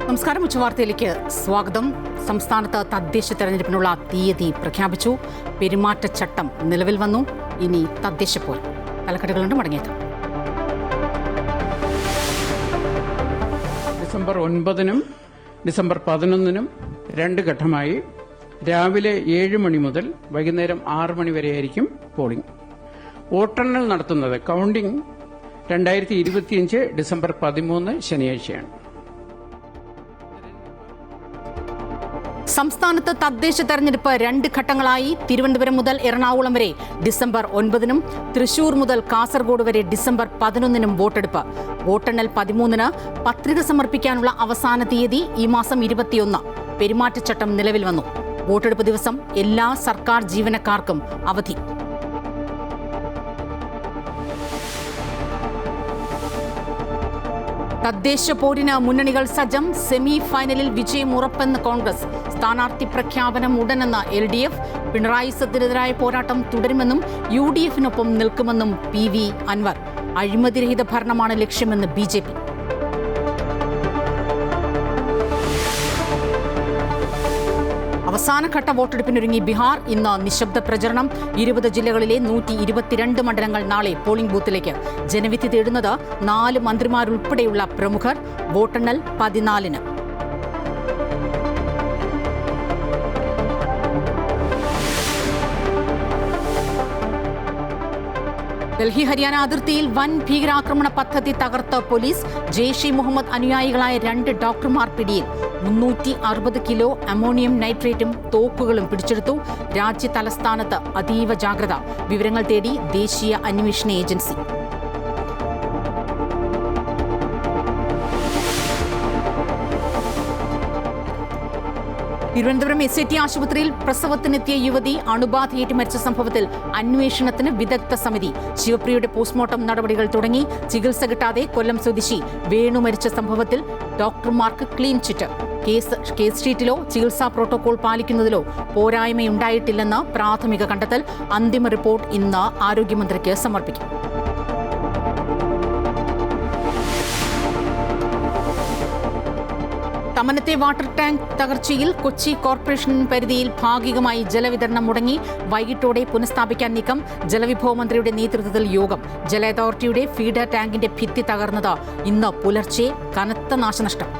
നമസ്കാരം. ഉച്ചവാർത്തയിലേക്ക് സ്വാഗതം. സംസ്ഥാനത്ത് തദ്ദേശ തെരഞ്ഞെടുപ്പിനുള്ള തീയതി പ്രഖ്യാപിച്ചു. പെരുമാറ്റച്ചട്ടം നിലവിൽ വന്നു. ഇനി തദ്ദേശ പോൽ തലക്കെട്ടുകളുണ്ട്. മടങ്ങിയെത്തും. ഡിസംബർ 9-നും ഡിസംബർ 11-നും 2 ഘട്ടമായി രാവിലെ 7 മണി മുതൽ വൈകുന്നേരം 6 മണി വരെയായിരിക്കും പോളിംഗ്. വോട്ടെണ്ണൽ നടത്തുന്നത് കൌണ്ടിംഗ് 2025 ഡിസംബർ 13 ശനിയാഴ്ചയാണ്. സംസ്ഥാനത്ത് തദ്ദേശ തെരഞ്ഞെടുപ്പ് 2 ഘട്ടങ്ങളായി. തിരുവനന്തപുരം മുതൽ എറണാകുളം വരെ ഡിസംബർ 9-നും തൃശൂർ മുതൽ കാസർഗോഡ് വരെ ഡിസംബർ 11-നും വോട്ടെടുപ്പ്. വോട്ടെണ്ണൽ 13-ന്. പത്രിക സമർപ്പിക്കാനുള്ള അവസാന തീയതി ഈ മാസം 21. പെരുമാറ്റച്ചട്ടം നിലവിൽ വന്നു. വോട്ടെടുപ്പ് ദിവസം എല്ലാ സർക്കാർ ജീവനക്കാർക്കും അവധി. തദ്ദേശ പോരിന് മുന്നണികൾ സജ്ജം. സെമി ഫൈനലിൽ വിജയം ഉറപ്പെന്ന് കോൺഗ്രസ്. സ്ഥാനാർത്ഥി പ്രഖ്യാപനം ഉടനെന്ന് LDF. പിണറായി സത്തിനെതിരായ പോരാട്ടം തുടരുമെന്നും UDF-നൊപ്പം നിൽക്കുമെന്നും PV അൻവർ. അഴിമതിരഹിത ഭരണമാണ് ലക്ഷ്യമെന്ന് BJP. അവസാനഘട്ട വോട്ടെടുപ്പിനൊരുങ്ങി ബീഹാർ. ഇന്ന് നിശബ്ദ പ്രചരണം. 20 ജില്ലകളിലെ 122 മണ്ഡലങ്ങൾ നാളെ പോളിംഗ് ബൂത്തിലേക്ക്. ജനവിധി തേടുന്നത് 4 മന്ത്രിമാരുൾപ്പെടെയുള്ള പ്രമുഖർ. വോട്ടെണ്ണൽ 14-ന്. ഡൽഹി ഹരിയാന അതിർത്തിയിൽ വൻ ഭീകരാക്രമണ പദ്ധതി തകർത്ത പോലീസ്. ജെയ്ഷെ മുഹമ്മദ് അനുയായികളായ 2 ഡോക്ടർമാർ പിടിയിൽ. 360 കിലോ അമോണിയം നൈട്രേറ്റും തോക്കുകളും പിടിച്ചെടുത്തു. രാജ്യ തലസ്ഥാനത്ത് അതീവ ജാഗ്രത. വിവരങ്ങൾ തേടി ദേശീയ അന്വേഷണ ഏജൻസി. തിരുവനന്തപുരം SAT ആശുപത്രിയിൽ പ്രസവത്തിനെത്തിയ യുവതി അണുബാധയേറ്റ് മരിച്ച സംഭവത്തിൽ അന്വേഷണത്തിന് വിദഗ്ധ സമിതി. ശിവപ്രിയയുടെ പോസ്റ്റ്മോർട്ടം നടപടികൾ തുടങ്ങി. ചികിത്സ കിട്ടാതെ കൊല്ലം സ്വദേശി വേണു മരിച്ച സംഭവത്തിൽ ഡോക്ടർമാർക്ക് ക്ലീൻ ചിറ്റ്. കേസ് ഷീറ്റിലോ ചികിത്സാ പ്രോട്ടോകോൾ പാലിക്കുന്നതിലോ പോരായ്മയുണ്ടായിട്ടില്ലെന്ന് പ്രാഥമിക കണ്ടെത്തൽ. അന്തിമ റിപ്പോർട്ട് ഇന്ന് ആരോഗ്യമന്ത്രിക്ക് സമർപ്പിക്കും. തമനത്തെ വാട്ടർ ടാങ്ക് തകർച്ചയിൽ കൊച്ചി കോർപ്പറേഷൻ പരിധിയിൽ ഭാഗികമായി ജലവിതരണം മുടങ്ങി. വൈകിട്ടോടെ പുനഃസ്ഥാപിക്കാൻ നീക്കം. ജലവിഭവ മന്ത്രിയുടെ നേതൃത്വത്തിൽ യോഗം. ജല അതോറിറ്റിയുടെ ഫീഡർ ടാങ്കിന്റെ ഭിത്തി തകർന്നത് ഇന്ന് പുലർച്ചെ. കനത്ത നാശനഷ്ടം.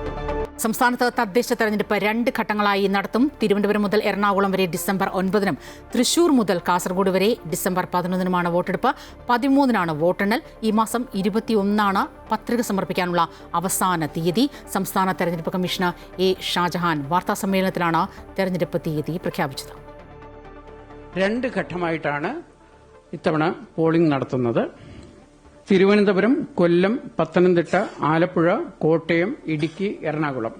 സംസ്ഥാനത്ത് തദ്ദേശ തെരഞ്ഞെടുപ്പ് 2 ഘട്ടങ്ങളായി നടത്തും. തിരുവനന്തപുരം മുതൽ എറണാകുളം വരെ ഡിസംബർ 9-നും തൃശൂർ മുതൽ കാസർഗോഡ് വരെ ഡിസംബർ 11-നുമാണ് വോട്ടെടുപ്പ്. 13-നാണ് വോട്ടെണ്ണൽ. ഈ മാസം 21-നാണ് പത്രിക സമർപ്പിക്കാനുള്ള അവസാന തീയതി. സംസ്ഥാന തെരഞ്ഞെടുപ്പ് കമ്മീഷണർ A. ഷാജഹാൻ വാർത്താസമ്മേളനത്തിലാണ് തെരഞ്ഞെടുപ്പ് തീയതി പ്രഖ്യാപിച്ചത്. 2 ഘട്ടമായിട്ടാണ് ഇത്തവണ പോളിംഗ് നടത്തുന്നത്. തിരുവനന്തപുരം, കൊല്ലം, പത്തനംതിട്ട, ആലപ്പുഴ, കോട്ടയം, ഇടുക്കി, എറണാകുളം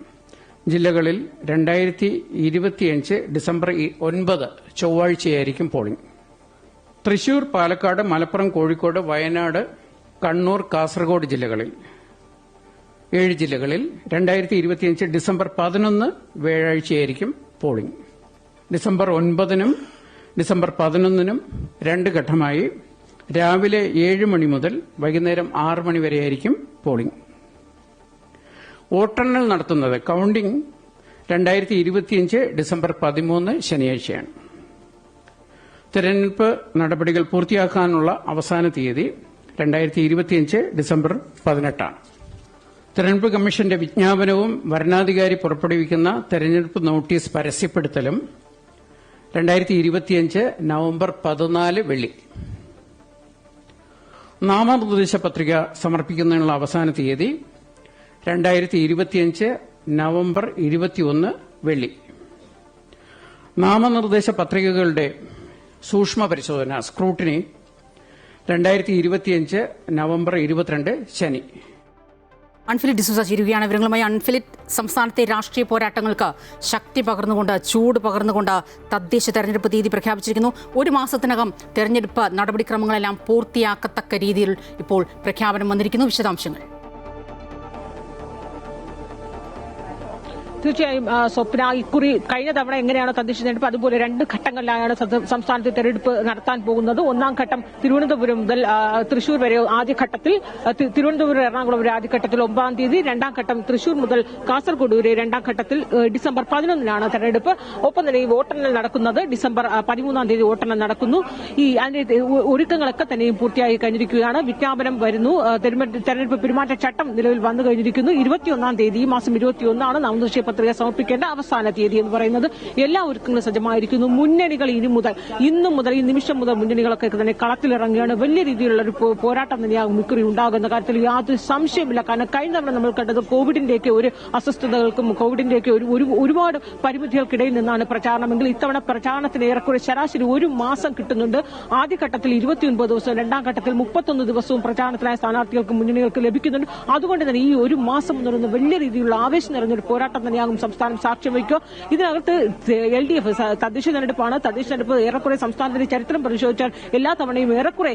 ജില്ലകളിൽ 2025 ഡിസംബർ 9 ചൊവ്വാഴ്ചയായിരിക്കും പോളിംഗ്. തൃശൂർ, പാലക്കാട്, മലപ്പുറം, കോഴിക്കോട്, വയനാട്, കണ്ണൂർ, കാസർഗോഡ് ജില്ലകളിൽ 7 ജില്ലകളിൽ 2025 ഡിസംബർ 11 വ്യാഴാഴ്ചയായിരിക്കും പോളിംഗ്. ഡിസംബർ 9-നും ഡിസംബർ 11-നും 2 ഘട്ടമായി രാവിലെ 7 മണി മുതൽ വൈകുന്നേരം 6 മണി വരെയായിരിക്കും പോളിംഗ്. വോട്ടെണ്ണൽ നടത്തുന്നത് കൌണ്ടിംഗ് 2025 ഡിസംബർ 13 ശനിയാഴ്ചയാണ്. തെരഞ്ഞെടുപ്പ് നടപടികൾ പൂർത്തിയാക്കാനുള്ള അവസാന തീയതി 2025 ഡിസംബർ 18-ആണ്. തെരഞ്ഞെടുപ്പ് കമ്മീഷന്റെ വിജ്ഞാപനവും വരണാധികാരി പുറപ്പെടുവിക്കുന്ന തെരഞ്ഞെടുപ്പ് നോട്ടീസ് പരസ്യപ്പെടുത്തലും 2025 നവംബർ 14 വെള്ളി. നാമനിർദ്ദേശ പത്രിക സമർപ്പിക്കുന്നതിനുള്ള അവസാന തീയതി 2025 നവംബർ 21 വെള്ളി. നാമനിർദ്ദേശ പത്രികകളുടെ സൂക്ഷ്മ പരിശോധന സ്ക്രൂട്ടിനി 2025 നവംബർ 22 ശനി. അൺഫിലിറ്റ് ഡിസൂസ ചേരുകയാണ് വിവരങ്ങളുമായി. അൺഫിലിറ്റ്, സംസ്ഥാനത്തെ രാഷ്ട്രീയ പോരാട്ടങ്ങൾക്ക് ശക്തി പകർന്നുകൊണ്ട്, ചൂട് പകർന്നുകൊണ്ട് തദ്ദേശ തെരഞ്ഞെടുപ്പ് തീയതി പ്രഖ്യാപിച്ചിരിക്കുന്നു. 1 മാസത്തിനകം തെരഞ്ഞെടുപ്പ് നടപടിക്രമങ്ങളെല്ലാം പൂർത്തിയാക്കത്തക്ക രീതിയിൽ ഇപ്പോൾ പ്രഖ്യാപനം വന്നിരിക്കുന്നു. വിശദാംശങ്ങൾ. തീർച്ചയായും സ്വപ്ന, ഇക്കുറി കഴിഞ്ഞ തവണ എങ്ങനെയാണോ തദ്ദേശ തെരഞ്ഞെടുപ്പ് അതുപോലെ 2 ഘട്ടങ്ങളിലായാണ് സംസ്ഥാനത്ത് തെരഞ്ഞെടുപ്പ് നടത്താൻ പോകുന്നത്. ഒന്നാം ഘട്ടം തിരുവനന്തപുരം മുതൽ തൃശൂർ വരെ ആദ്യഘട്ടത്തിൽ, തിരുവനന്തപുരം എറണാകുളം വരെ ആദ്യഘട്ടത്തിൽ 9-ാം തീയതി, രണ്ടാം ഘട്ടം തൃശൂർ മുതൽ കാസർഗോഡ് വരെ രണ്ടാം ഘട്ടത്തിൽ ഡിസംബർ 11-നാണ് തെരഞ്ഞെടുപ്പ്. ഒപ്പം തന്നെ ഈ വോട്ടെണ്ണൽ നടക്കുന്നത് ഡിസംബർ 13-ാം തീയതി വോട്ടെണ്ണൽ നടക്കുന്നു. അതിന്റെ ഒരുക്കങ്ങളൊക്കെ തന്നെയും പൂർത്തിയായി കഴിഞ്ഞിരിക്കുകയാണ്. വിജ്ഞാപനം വരുന്നു. തെരഞ്ഞെടുപ്പ് പെരുമാറ്റച്ചട്ടം നിലവിൽ വന്നു കഴിഞ്ഞിരിക്കുന്നു. 21-ാം തീയതി, ഈ മാസം 21 നാമനിർദ്ദേശ പത്രിക സമർപ്പിക്കേണ്ട അവസാന തീയതി എന്ന് പറയുന്നത്. എല്ലാ ഒരുക്കങ്ങളും സജ്ജമായിരിക്കുന്നു. മുന്നണികൾ ഇന്നു മുതൽ ഈ നിമിഷം മുതൽ മുന്നണികളൊക്കെ തന്നെ കളത്തിലിറങ്ങുകയാണ്. വലിയ രീതിയിലുള്ള ഒരു പോരാട്ടം തന്നെയാകും ഇക്കുറി ഉണ്ടാകുന്ന കാര്യത്തിൽ യാതൊരു സംശയമില്ല. കാരണം കഴിഞ്ഞ തവണ നമ്മൾ കണ്ടത് കോവിഡിന്റെയൊക്കെ ഒരു അസ്വസ്ഥതകൾക്കും കോവിഡിന്റെയൊക്കെ ഒരുപാട് പരിമിതികൾക്കിടയിൽ നിന്നാണ് പ്രചാരണമെങ്കിൽ ഇത്തവണ പ്രചാരണത്തിന് ഏറെക്കുറെ ശരാശരി 1 മാസം കിട്ടുന്നുണ്ട്. ആദ്യഘട്ടത്തിൽ 29 ദിവസവും രണ്ടാം ഘട്ടത്തിൽ 31 ദിവസവും പ്രചാരണത്തിനായ സ്ഥാനാർത്ഥികൾക്ക് മുന്നണികൾക്ക് ലഭിക്കുന്നുണ്ട്. അതുകൊണ്ട് തന്നെ ഈ 1 മാസം എന്ന് വലിയ രീതിയിലുള്ള ആവേശം നിറഞ്ഞൊരു പോരാട്ടം തന്നെയാകും സംസ്ഥാനം സാക്ഷ്യം വയ്ക്കുക. ഇതിനകത്ത് LDF തദ്ദേശ തെരഞ്ഞെടുപ്പാണ്. തദ്ദേശ തെരഞ്ഞെടുപ്പ് ഏറെക്കുറെ സംസ്ഥാനത്തിന്റെ ചരിത്രം പരിശോധിച്ചാൽ എല്ലാ തവണയും ഏറെക്കുറെ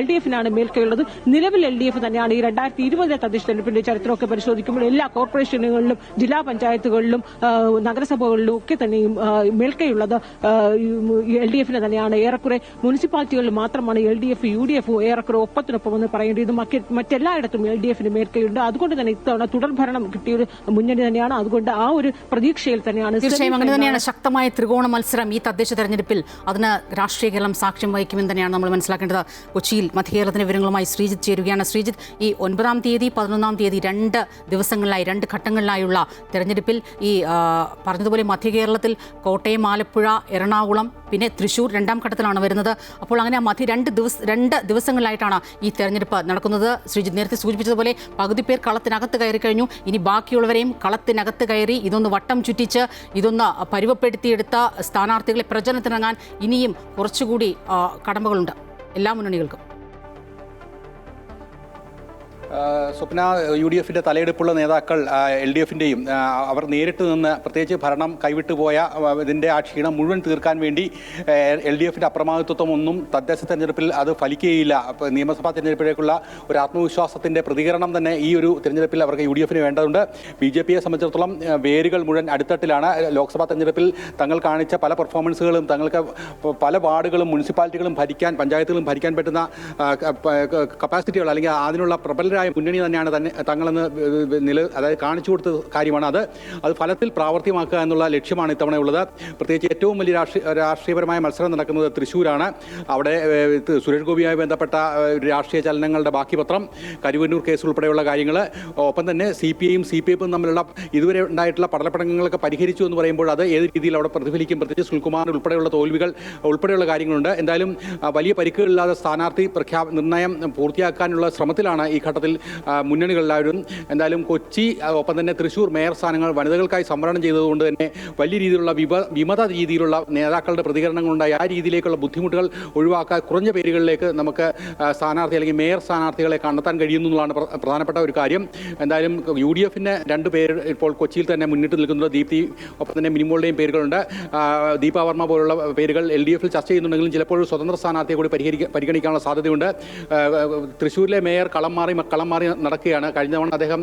LDF-നാണ് മേൽക്കൈയുള്ളത്. നിലവിൽ LDF തന്നെയാണ് ഈ 2020 തദ്ദേശ തെരഞ്ഞെടുപ്പിന്റെ ചരിത്രമൊക്കെ പരിശോധിക്കുമ്പോൾ എല്ലാ കോർപ്പറേഷനുകളിലും ജില്ലാ പഞ്ചായത്തുകളിലും നഗരസഭകളിലും ഒക്കെ തന്നെയും മേൽക്കൈയുള്ളത് LDF-ന് തന്നെയാണ്. ഏറെക്കുറെ മുനിസിപ്പാലിറ്റികളിൽ മാത്രമാണ് LDF UDF ഏറെക്കുറെ ഒപ്പത്തിനൊപ്പം എന്ന് പറയേണ്ടത്. മറ്റെല്ലായിടത്തും LDF-ന് മേൽക്കൈയുണ്ട്. അതുകൊണ്ട് തന്നെ ഇത്തവണ തുടർഭരണം കിട്ടിയൊരു മുന്നണി തന്നെയാണ്. അതുകൊണ്ട് ആ ഒരു പ്രതീക്ഷയിൽ തന്നെയാണ്. തീർച്ചയായും അങ്ങനെ തന്നെയാണ്. ശക്തമായ ത്രികോണ മത്സരം ഈ തദ്ദേശ തെരഞ്ഞെടുപ്പിൽ. അതിന് രാഷ്ട്രീയ കേരളം സാക്ഷ്യം വഹിക്കുമെന്ന് തന്നെയാണ് നമ്മൾ മനസ്സിലാക്കേണ്ടത്. കൊച്ചിയിൽ മധ്യകേരളത്തിന്റെ വിവരങ്ങളുമായി ശ്രീജിത്ത് ചേരുകയാണ്. ശ്രീജിത്ത്, ഈ 9-ാം തീയതി 11-ാം തീയതി 2 ദിവസങ്ങളിലായി 2 ഘട്ടങ്ങളിലായുള്ള തെരഞ്ഞെടുപ്പിൽ ഈ പറഞ്ഞതുപോലെ മധ്യകേരളത്തിൽ കോട്ടയം, ആലപ്പുഴ, എറണാകുളം, പിന്നെ തൃശൂർ 2-ാം ഘട്ടത്തിലാണ് വരുന്നത്. അപ്പോൾ അങ്ങനെ രണ്ട് ദിവസങ്ങളിലായിട്ടാണ് ഈ തെരഞ്ഞെടുപ്പ് നടക്കുന്നത്. ശ്രീജിത്ത് നേരത്തെ സൂചിപ്പിച്ചതുപോലെ പകുതി പേർ കളത്തിനകത്ത് കയറി കഴിഞ്ഞു. ഇനി ബാക്കിയുള്ളവരെയും കളത്തിനകത്ത് കയറി ഇതൊന്ന് വട്ടം ചുറ്റിച്ച് ഇതൊന്ന് പരുവപ്പെടുത്തിയെടുത്ത സ്ഥാനാർത്ഥികളെ പ്രചരണത്തിനിറങ്ങാൻ ഇനിയും കുറച്ചുകൂടി കടമ്പകളുണ്ട് എല്ലാ മുന്നണികൾക്കും. സ്വപ്ന, UDF-ന്റെ തലയെടുപ്പുള്ള നേതാക്കൾ LDF-ന്റെയും അവർ നേരിട്ട് നിന്ന് പ്രത്യേകിച്ച് ഭരണം കൈവിട്ടുപോയ ഇതിൻ്റെ ആ ക്ഷീണം മുഴുവൻ തീർക്കാൻ വേണ്ടി LDF-ന്റെ അപ്രമാദിത്വം ഒന്നും തദ്ദേശ തെരഞ്ഞെടുപ്പിൽ അത് ഫലിക്കുകയില്ല. നിയമസഭാ തെരഞ്ഞെടുപ്പിലേക്കുള്ള ഒരു ആത്മവിശ്വാസത്തിൻ്റെ പ്രതികരണം തന്നെ ഈ ഒരു തെരഞ്ഞെടുപ്പിൽ അവർക്ക് UDF-ന് വേണ്ടതുണ്ട്. BJP-യെ സംബന്ധിച്ചിടത്തോളം വേരുകൾ മുഴുവൻ അടിത്തട്ടിലാണ്. ലോക്സഭാ തെരഞ്ഞെടുപ്പിൽ തങ്ങൾ കാണിച്ച പല പെർഫോമൻസുകളും, തങ്ങൾക്ക് പല വാർഡുകളും മുനിസിപ്പാലിറ്റികളും പഞ്ചായത്തുകളും ഭരിക്കാൻ പറ്റുന്ന കപ്പാസിറ്റികൾ അല്ലെങ്കിൽ അതിനുള്ള പ്രബലരായ മുന്നണി തന്നെയാണ് തങ്ങളെന്ന് അതായത് കാണിച്ചു കൊടുത്ത കാര്യമാണ്. അത് ഫലത്തിൽ പ്രാവർത്തികമാക്കുക എന്നുള്ള ലക്ഷ്യമാണ് ഇത്തവണ ഉള്ളത്. പ്രത്യേകിച്ച് ഏറ്റവും വലിയ രാഷ്ട്രീയപരമായ മത്സരം നടക്കുന്നത് തൃശ്ശൂരാണ്. അവിടെ സുരേഷ് ഗോപിയുമായി ബന്ധപ്പെട്ട രാഷ്ട്രീയ ചലനങ്ങളുടെ ബാക്കി പത്രം, കരുവന്നൂർ കേസ് ഉൾപ്പെടെയുള്ള കാര്യങ്ങൾ, ഒപ്പം തന്നെ CPI-യും CPF-ഉം തമ്മിലുള്ള ഇതുവരെ ഉണ്ടായിട്ടുള്ള പടലപ്പടങ്ങളൊക്കെ പരിഹരിച്ചു എന്ന് പറയുമ്പോൾ അത് ഏത് രീതിയിൽ അവിടെ പ്രതിഫലിക്കും. പ്രത്യേകിച്ച് സുൽകുമാർ ഉൾപ്പെടെയുള്ള തോൽവികൾ ഉൾപ്പെടെയുള്ള കാര്യങ്ങളുണ്ട്. എന്തായാലും വലിയ പരിക്കുകളില്ലാതെ സ്ഥാനാർത്ഥി നിർണയം പൂർത്തിയാക്കാനുള്ള ശ്രമത്തിലാണ് ഈ ഘട്ടത്തിൽ മുന്നണികളെല്ലാവരും. എന്തായാലും കൊച്ചി ഒപ്പം തന്നെ തൃശ്ശൂർ മേയർ സ്ഥാനങ്ങൾ വനിതകൾക്കായി സംവരണം ചെയ്തതുകൊണ്ട് തന്നെ വലിയ രീതിയിലുള്ള വിമത രീതിയിലുള്ള നേതാക്കളുടെ പ്രതികരണങ്ങളുണ്ടായി. ആ രീതിയിലേക്കുള്ള ബുദ്ധിമുട്ടുകൾ ഒഴിവാക്കാൻ കുറഞ്ഞ പേരുകളിലേക്ക് നമുക്ക് സ്ഥാനാർത്ഥി അല്ലെങ്കിൽ മേയർ സ്ഥാനാർത്ഥികളെ കണ്ടെത്താൻ കഴിയുന്നു എന്നുള്ളതാണ് പ്രധാനപ്പെട്ട ഒരു കാര്യം. എന്തായാലും UDF-ന് 2 പേര് ഇപ്പോൾ കൊച്ചിയിൽ തന്നെ മുന്നിട്ട് നിൽക്കുന്നത്. ദീപ്തി ഒപ്പം തന്നെ മിനിമോളുടെയും പേരുകളുണ്ട്. ദീപ വർമ്മ പോലുള്ള പേരുകൾ LDF-ൽ ചർച്ച ചെയ്യുന്നുണ്ടെങ്കിലും ചിലപ്പോൾ സ്വതന്ത്ര സ്ഥാനാർത്ഥിയെ കൂടി പരിഗണിക്കാനുള്ള സാധ്യതയുണ്ട്. തൃശ്ശൂരിലെ മേയർ കളം മാറി നടക്കുകയാണ്. കഴിഞ്ഞ തവണ അദ്ദേഹം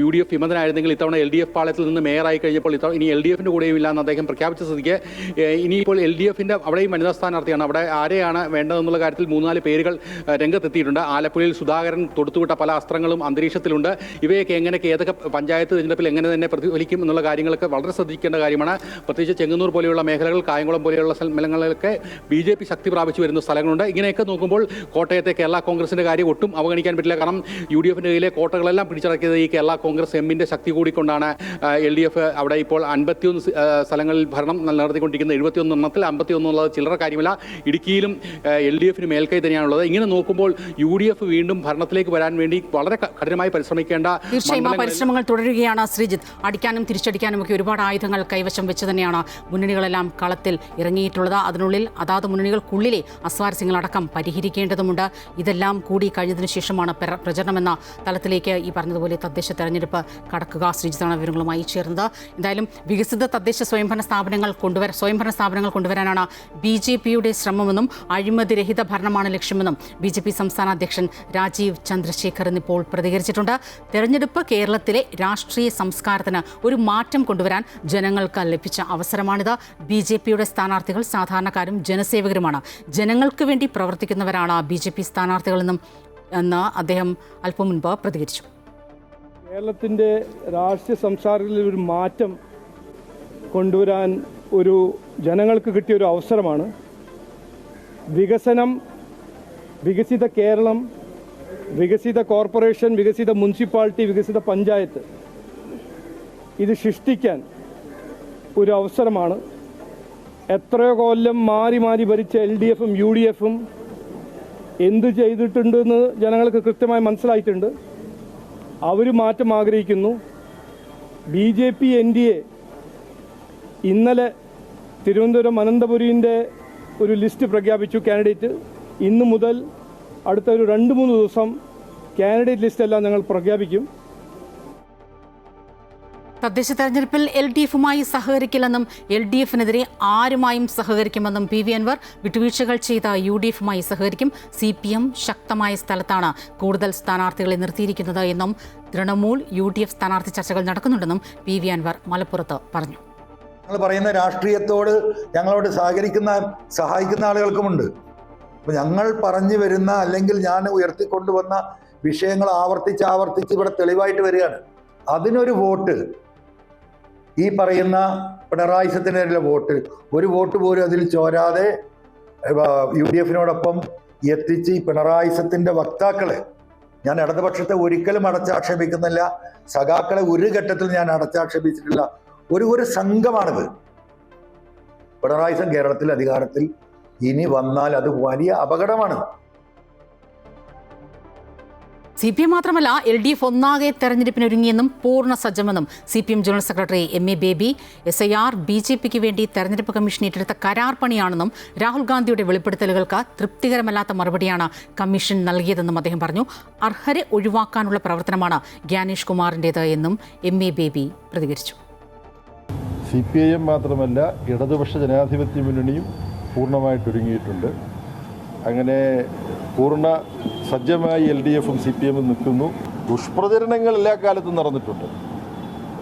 UDF വിമതനായിരുന്നെങ്കിൽ ഇത്തവണ LDF പാളയത്തിൽ നിന്ന് മേയറായി കഴിഞ്ഞപ്പോൾ ഇനി LDF-ന്റെ കൂടെയും ഇല്ലാന്ന് അദ്ദേഹം പ്രഖ്യാപിച്ച സ്ഥിതിക്ക് ഇനിയിപ്പോൾ LDF-ന്റെ അവിടെയും വനിതാ സ്ഥാനാർത്ഥിയാണ്. അവിടെ ആരെയാണ് വേണ്ടതെന്നുള്ള കാര്യത്തിൽ 3-4 പേരുകൾ രംഗത്തെത്തിയിട്ടുണ്ട്. ആലപ്പുഴയിൽ സുധാകരൻ തൊടുത്തുവിട്ട പല അസ്ത്രങ്ങളും അന്തരീക്ഷത്തിലുണ്ട്. ഇവയൊക്കെ ഏതൊക്കെ പഞ്ചായത്ത് തെരഞ്ഞെടുപ്പിൽ എങ്ങനെ തന്നെ പ്രതിഫലിക്കും എന്നുള്ള കാര്യങ്ങളൊക്കെ വളരെ ശ്രദ്ധിക്കേണ്ട കാര്യമാണ്. പ്രത്യേകിച്ച് ചെങ്ങന്നൂർ പോലെയുള്ള മേഖലകൾ, കായംകുളം പോലെയുള്ള സ്ഥലങ്ങളിലൊക്കെ BJP ശക്തി പ്രാപിച്ചു വരുന്ന സ്ഥലങ്ങളുണ്ട്. ഇങ്ങനെയൊക്കെ നോക്കുമ്പോൾ കോട്ടയത്തെ കേരള കോൺഗ്രസിന്റെ കാര്യം ഒട്ടും അവഗണിക്കാൻ പറ്റില്ല. കാരണം UDF-ന്റെ കയ്യിലെ കോട്ടകളെല്ലാം പിടിച്ചടക്കിയത് ഈ കേരള കോൺഗ്രസ് M-ന്റെ ശക്തി കൂടിക്കൊണ്ടാണ്. LDF അവിടെ ഇപ്പോൾ 51 സ്ഥലങ്ങളിൽ ഭരണം നടത്തിക്കൊണ്ടിരിക്കുന്ന 71 എണ്ണത്തിൽ 51 എന്നുള്ളത് ചില്ലറ കാര്യമില്ല. ഇടുക്കിയിലും LDF-ന് മേൽക്കൈ തന്നെയാണുള്ളത്. ഇങ്ങനെ നോക്കുമ്പോൾ UDF വീണ്ടും ഭരണത്തിലേക്ക് വരാൻ വേണ്ടി വളരെ കഠിനമായി പരിശ്രമിക്കേണ്ട പരിശ്രമങ്ങൾ തുടരുകയാണ്. ശ്രീജിത്ത്, അടിക്കാനും തിരിച്ചടിക്കാനും ഒക്കെ ഒരുപാട് ആയുധങ്ങൾ കൈവശം വെച്ച് തന്നെയാണ് മുന്നണികളെല്ലാം കളത്തിൽ ഇറങ്ങിയിട്ടുള്ളത്. അതിനുള്ളിൽ അതാത് മുന്നണികൾക്കുള്ളിലെ അസ്വാരസ്യങ്ങളടക്കം പരിഹരിക്കേണ്ടതുണ്ട്. ഇതെല്ലാം കൂടി കഴിഞ്ഞതിന് ശേഷമാണ് പ്രചരണം പരിശോധിക്കണമെന്ന തലത്തിലേക്ക് ഈ പറഞ്ഞതുപോലെ തദ്ദേശ തെരഞ്ഞെടുപ്പ് കടക്കുക. ശ്രീജിത്താണ് വിവരങ്ങളുമായി ചേർന്നത്. എന്തായാലും വികസിത തദ്ദേശ സ്വയംഭരണ സ്ഥാപനങ്ങൾ കൊണ്ടുവരാനാണ് BJPയുടെ ശ്രമമെന്നും അഴിമതിരഹിത ഭരണമാണ് ലക്ഷ്യമെന്നും BJP സംസ്ഥാന അധ്യക്ഷൻ രാജീവ് ചന്ദ്രശേഖർ ഇപ്പോൾ പ്രതികരിച്ചിട്ടുണ്ട്. തെരഞ്ഞെടുപ്പ് കേരളത്തിലെ രാഷ്ട്രീയ സംസ്കാരത്തിന് ഒരു മാറ്റം കൊണ്ടുവരാൻ ജനങ്ങൾക്ക് ലഭിച്ച അവസരമാണിത്. BJPയുടെ സ്ഥാനാർത്ഥികൾ സാധാരണക്കാരും ജനസേവകരുമാണ്. ജനങ്ങൾക്ക് വേണ്ടി പ്രവർത്തിക്കുന്നവരാണ് BJP സ്ഥാനാർത്ഥികളെന്നും അദ്ദേഹം അല്പം മുൻപ് പ്രതികരിച്ചു. കേരളത്തിൻ്റെ രാഷ്ട്രീയ സംസ്കാരത്തിൽ ഒരു മാറ്റം കൊണ്ടുവരാൻ ജനങ്ങൾക്ക് കിട്ടിയ ഒരു അവസരമാണ്. വികസനം, വികസിത കേരളം, വികസിത കോർപ്പറേഷൻ, വികസിത മുനിസിപ്പാലിറ്റി, വികസിത പഞ്ചായത്ത് ഇത് സൃഷ്ടിക്കാൻ ഒരു അവസരമാണ്. എത്രയോ കൊല്ലം മാറി മാറി ഭരിച്ച LDFും UDFും എന്ത് ചെയ്തിട്ടുണ്ടെന്ന് ജനങ്ങൾക്ക് കൃത്യമായി മനസ്സിലായിട്ടുണ്ട്. അവർ മാറ്റം ആഗ്രഹിക്കുന്നു. BJP NDA ഇന്നലെ തിരുവനന്തപുരം അനന്തപുരിൻ്റെ ഒരു ലിസ്റ്റ് പ്രഖ്യാപിച്ചു കാൻഡിഡേറ്റ്. ഇന്നു മുതൽ അടുത്ത ഒരു 2-3 ദിവസം കാൻഡിഡേറ്റ് ലിസ്റ്റെല്ലാം ഞങ്ങൾ പ്രഖ്യാപിക്കും. തദ്ദേശ തെരഞ്ഞെടുപ്പിൽ LDFുമായി സഹകരിക്കില്ലെന്നും LDFിനെതിരെ ആരുമായും സഹകരിക്കുമെന്നും PV അൻവർ. വിട്ടുവീഴ്ചകൾ ചെയ്ത UDFുമായി സഹകരിക്കും. CPM ശക്തമായ സ്ഥലത്താണ് കൂടുതൽ സ്ഥാനാർത്ഥികളെ നിർത്തിയിരിക്കുന്നത് എന്നും തൃണമൂൽ UDF സ്ഥാനാർത്ഥി ചർച്ചകൾ നടക്കുന്നുണ്ടെന്നും PV അൻവർ മലപ്പുറത്ത് പറഞ്ഞു. ഞങ്ങൾ പറയുന്ന രാഷ്ട്രീയത്തോട് ഞങ്ങളോട് സഹായിക്കുന്ന ആളുകൾക്കുമുണ്ട്. അപ്പോൾ ഞങ്ങൾ പറഞ്ഞു വരുന്ന അല്ലെങ്കിൽ ഞാൻ ഉയർത്തിക്കൊണ്ടുവന്ന വിഷയങ്ങൾ ആവർത്തിച്ച് ഇവിടെ തെളിവായിട്ട് വരികയാണ്. അതിനൊരു വോട്ട്, ഈ പറയുന്ന പിണറായിസത്തിനുള്ള വോട്ട്, ഒരു വോട്ട് പോലും അതിൽ ചോരാതെ UDFിനോടൊപ്പം എത്തിച്ച് ഈ പിണറായിസത്തിൻ്റെ വക്താക്കളെ, ഞാൻ ഇടതുപക്ഷത്തെ ഒരിക്കലും അടച്ചാക്ഷേപിക്കുന്നില്ല, സഖാക്കളെ ഒരു ഘട്ടത്തിൽ ഞാൻ അടച്ചാക്ഷേപിച്ചിട്ടില്ല, ഒരു സംഘമാണിത്. പിണറായിസം കേരളത്തിൽ അധികാരത്തിൽ ഇനി വന്നാൽ അത് വലിയ അപകടമാണ്. CPM മാത്രമല്ല LDF ഒന്നാകെ തെരഞ്ഞെടുപ്പിനൊരുങ്ങിയെന്നും പൂർണ്ണ സജ്ജമെന്നും CPM general secretary MA baby. SIR BJPക്ക് വേണ്ടി തെരഞ്ഞെടുപ്പ് കമ്മീഷൻ ഏറ്റെടുത്ത കരാർ പണിയാണെന്നും രാഹുൽ ഗാന്ധിയുടെ വെളിപ്പെടുത്തലുകൾക്ക് തൃപ്തികരമല്ലാത്ത മറുപടിയാണ് കമ്മീഷൻ നൽകിയതെന്നും അദ്ദേഹം പറഞ്ഞു. അർഹരെ ഒഴിവാക്കാനുള്ള പ്രവർത്തനമാണ് ഗ്യാനേഷ് കുമാറിൻ്റേത് എന്നും MA ബേബി പ്രതികരിച്ചു. CPIM മാത്രമല്ല ഇടതുപക്ഷ ജനാധിപത്യ മുന്നണിയും പൂർണ്ണമായിട്ടൊരുങ്ങിയിട്ടുണ്ട്. അങ്ങനെ പൂർണ്ണ സജ്ജമായി LDFും CPMും നിൽക്കുന്നു. ദുഷ്പ്രചരണങ്ങൾ എല്ലാ കാലത്തും നടന്നിട്ടുണ്ട്.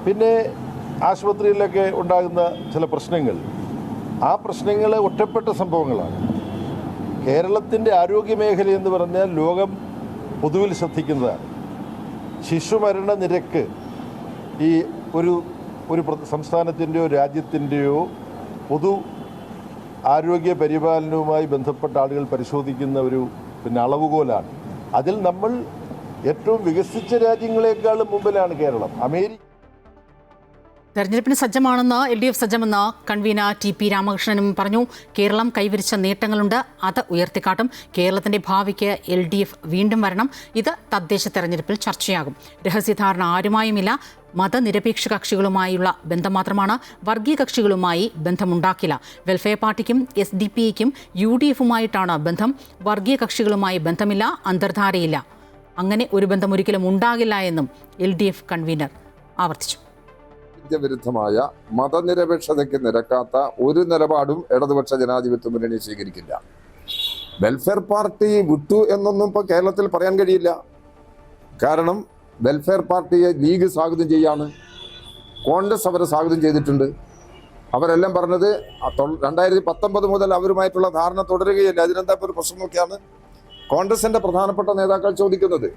പിന്നെ ആശുപത്രിയിലൊക്കെ ഉണ്ടാകുന്ന ചില പ്രശ്നങ്ങൾ, ആ പ്രശ്നങ്ങൾ ഒറ്റപ്പെട്ട സംഭവങ്ങളാണ്. കേരളത്തിൻ്റെ ആരോഗ്യമേഖല എന്ന് പറഞ്ഞാൽ ലോകം പൊതുവിൽ ശ്രദ്ധിക്കുന്നതാണ്. ശിശുമരണ നിരക്ക് ഈ ഒരു സംസ്ഥാനത്തിൻ്റെയോ രാജ്യത്തിൻ്റെയോ പൊതു ആരോഗ്യ പരിപാലനവുമായി ബന്ധപ്പെട്ട ആളുകൾ പരിശോധിക്കുന്ന ഒരു അളവുകോലാണ്. അതിൽ നമ്മൾ ഏറ്റവും വികസിച്ച രാജ്യങ്ങളെക്കാളും മുമ്പിലാണ് കേരളം. തെരഞ്ഞെടുപ്പിന് സജ്ജമാണെന്ന് LDF സജ്ജമെന്ന് കൺവീനർ TP രാമകൃഷ്ണനും പറഞ്ഞു. കേരളം കൈവരിച്ച നേട്ടങ്ങളുണ്ട്, അത് ഉയർത്തിക്കാട്ടും. കേരളത്തിന്റെ ഭാവിക്ക് LDF വീണ്ടും വരണം. ഇത് തദ്ദേശ തെരഞ്ഞെടുപ്പിൽ ചർച്ചയാകും. രഹസ്യധാരണ ആരുമായുമില്ല. മതനിരപേക്ഷ കക്ഷികളുമായുള്ള ബന്ധം മാത്രമാണ്. വർഗീയ കക്ഷികളുമായി ബന്ധമുണ്ടാക്കില്ല. വെൽഫെയർ പാർട്ടിക്കും SDPIക്കും UDFുമായിട്ടാണ് ബന്ധം. വർഗീയ കക്ഷികളുമായി ബന്ധമില്ല, അന്തർധാരയില്ല. അങ്ങനെ ഒരു ബന്ധം ഒരിക്കലും ഉണ്ടാകില്ല എന്നും LDF കൺവീനർ ആവർത്തിച്ചു. വിരുദ്ധമായ മതനിരപേക്ഷതയ്ക്ക് നിരക്കാത്ത ഒരു നിലപാടും ഇടതുപക്ഷ ജനാധിപത്യ മുന്നണി സ്വീകരിക്കില്ല. വെൽഫെയർ പാർട്ടി വിട്ടു എന്നൊന്നും ഇപ്പോൾ കേരളത്തിൽ പറയാൻ കഴിയില്ല. കാരണം വെൽഫെയർ പാർട്ടിയെ ലീഗ് സ്വാഗതം ചെയ്യാണ്, കോൺഗ്രസ് അവരെ സ്വാഗതം ചെയ്തിട്ടുണ്ട്. അവരെല്ലാം പറഞ്ഞത് 2019 മുതൽ അവരുമായിട്ടുള്ള ധാരണ തുടരുകയില്ല. അതിനെന്താ ഒരു പ്രശ്നം നോക്കിയാണ് കോൺഗ്രസിന്റെ പ്രധാനപ്പെട്ട നേതാക്കൾ ചോദിക്കുന്നത്.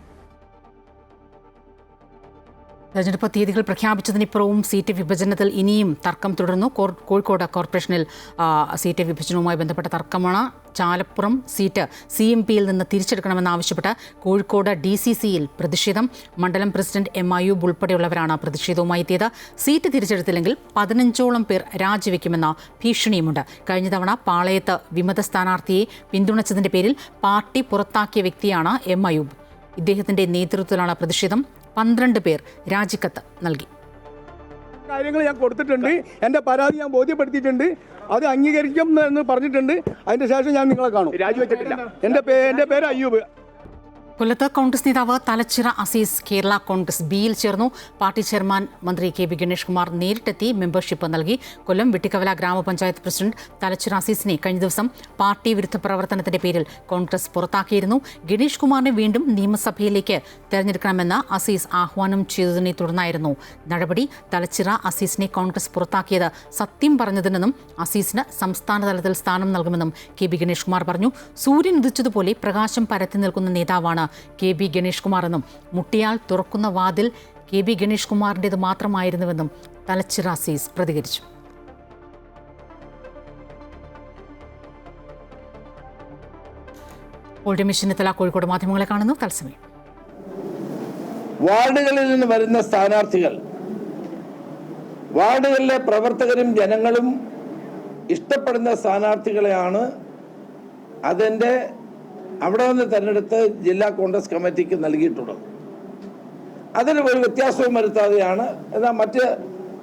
തെരഞ്ഞെടുപ്പ് തീയതികൾ പ്രഖ്യാപിച്ചതിനിപ്പുറവും സീറ്റ് വിഭജനത്തിൽ ഇനിയും തർക്കം തുടർന്നു. കോഴിക്കോട് കോർപ്പറേഷനിൽ സീറ്റ് വിഭജനവുമായി ബന്ധപ്പെട്ട തർക്കമാണ്. ചാലപ്പുറം സീറ്റ് CMPയിൽ നിന്ന് തിരിച്ചെടുക്കണമെന്നാവശ്യപ്പെട്ട് കോഴിക്കോട് DCCയിൽ പ്രതിഷേധം. മണ്ഡലം പ്രസിഡന്റ് M. അയ്യൂബ് ഉൾപ്പെടെയുള്ളവരാണ് പ്രതിഷേധവുമായി എത്തിയത്. സീറ്റ് തിരിച്ചെടുത്തില്ലെങ്കിൽ 15ഓളം പേർ രാജിവെക്കുമെന്ന ഭീഷണിയുമുണ്ട്. കഴിഞ്ഞ തവണ പാളയത്ത് വിമത സ്ഥാനാർത്ഥിയെ പിന്തുണച്ചതിന്റെ പേരിൽ പാർട്ടി പുറത്താക്കിയ വ്യക്തിയാണ് M. അയ്യൂബ്. ഇദ്ദേഹത്തിന്റെ നേതൃത്വത്തിലാണ് പ്രതിഷേധം. 12 പേർ രാജിക്കത്ത് നൽകി. കാര്യങ്ങൾ ഞാൻ കൊടുത്തിട്ടുണ്ട്, എൻ്റെ പരാതി ഞാൻ ബോധ്യപ്പെടുത്തിയിട്ടുണ്ട്, അത് അംഗീകരിക്കും എന്ന് പറഞ്ഞിട്ടുണ്ട്. അതിൻ്റെ ശേഷം ഞാൻ നിങ്ങളെ കാണും. രാജിവെച്ചിട്ടില്ല. എൻ്റെ പേര് അയ്യൂബ്. കൊല്ലത്ത് കോൺഗ്രസ് നേതാവ് തലച്ചിറ അസീസ് കേരള കോൺഗ്രസ് ബിയിൽ ചേർന്നു. പാർട്ടി ചെയർമാൻ മന്ത്രി കെ ബി ഗണേഷ് കുമാർ നേരിട്ടെത്തി മെമ്പർഷിപ്പ് നൽകി. കൊല്ലം വെട്ടിക്കവല ഗ്രാമപഞ്ചായത്ത് പ്രസിഡന്റ് തലച്ചിറ അസീസിനെ കഴിഞ്ഞ ദിവസം പാർട്ടി വിരുദ്ധ പ്രവർത്തനത്തിന്റെ പേരിൽ കോൺഗ്രസ് പുറത്താക്കിയിരുന്നു. ഗണേഷ് കുമാറിനെ വീണ്ടും നിയമസഭയിലേക്ക് തെരഞ്ഞെടുക്കണമെന്ന് അസീസ് ആഹ്വാനം ചെയ്തതിനെ തുടർന്നായിരുന്നു നടപടി. തലച്ചിറ അസീസിനെ കോൺഗ്രസ് പുറത്താക്കിയത് സത്യം പറഞ്ഞതിനെന്നും അസീസിന് സംസ്ഥാന തലത്തിൽ സ്ഥാനം നൽകുമെന്നും കെ ബി ഗണേഷ് കുമാർ പറഞ്ഞു. സൂര്യൻ ഉദിച്ചതുപോലെ പ്രകാശം പരത്തി നിൽക്കുന്ന നേതാവാണ് കെ ബി ഗണേഷ് കുമാർ എന്നും മുട്ടിയാൽ തുറക്കുന്ന വാതിൽ കെ ബി ഗണേഷ് കുമാറിൻ്റേത് മാത്രമായിരുന്നുവെന്നും തലച്ചിറ അസീസ് പ്രതികരിച്ചു. രമേശ് ചെന്നിത്തല കോഴിക്കോട് മാധ്യമങ്ങളെ കാണുന്നു. തത്സമയം വാർഡുകളിൽ നിന്ന് വരുന്ന സ്ഥാനാർത്ഥികൾ വാർഡുകളിലെ പ്രവർത്തകരും ജനങ്ങളും ഇഷ്ടപ്പെടുന്ന സ്ഥാനാർത്ഥികളെയാണ് അതിൻ്റെ അവിടെ നിന്ന് തെരഞ്ഞെടുത്ത് ജില്ലാ കോൺഗ്രസ് കമ്മിറ്റിക്ക് നൽകിയിട്ടുള്ളത്. അതിന് ഒരു വ്യത്യാസവും വരുത്താതെയാണ്, എന്നാൽ മറ്റ്